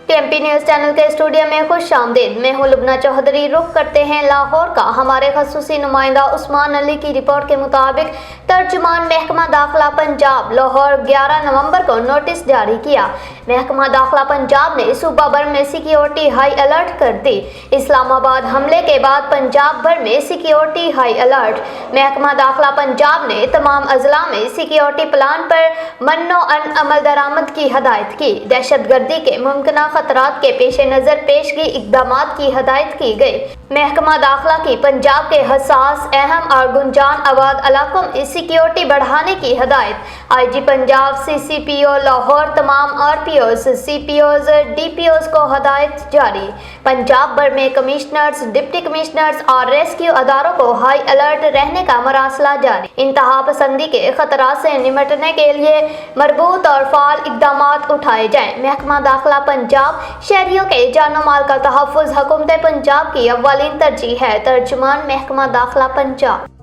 TMP news channel के studio में खुश आमदीद। मैं हूं लुबना चौधरी। रुख करते हैं लाहौर का। हमारे खसूसी नुमाइंदा उस्मान अली की रिपोर्ट के मुताबिक तर्जुमान महकमा दाखिला पंजाब लाहौर 11 नवंबर को नोटिस जारी किया। महकमा दाखिला पंजाब ने सूबा भर में सिक्योरिटी हाई अलर्ट कर दी। इस्लामाबाद हमले के बाद पंजाब भर में सिक्योरिटी हाई अलर्ट। महकमा दाखिला पंजाब ने तमाम अजला में सिक्योरिटी प्लान पर मन्नो अन अमल दरामद की हदायत की। दहशतगर्दी के मुमकिन खतरात के पेश नज़र पेशगी इक़दामात की हदायत की गई। महकमा दाखिला की पंजाब के हसास, अहम और गुंजान आबाद इलाकों में सिक्योरिटी बढ़ाने की हदायत। IG पंजाब CCPO लाहौर तमाम RPOs, CPOs, DPOs को हदायत जारी। पंजाब भर में कमिश्नर्स, डिप्टी कमिश्नर्स और रेस्क्यू अदारों को हाई अलर्ट रहने का मरासला जारी। इंतहा पसंदी के खतरात से निपटने के लिए मरबूत और फाल इक़दामात उठाए जाएँ। महकमा दाखिला पंजाब शहरियों के जानो माल का तहफ़्फ़ुज़ हुकूमत पंजाब की अव्वलीन तरजीह है। तर्जुमान महकमा दाखिला पंजाब।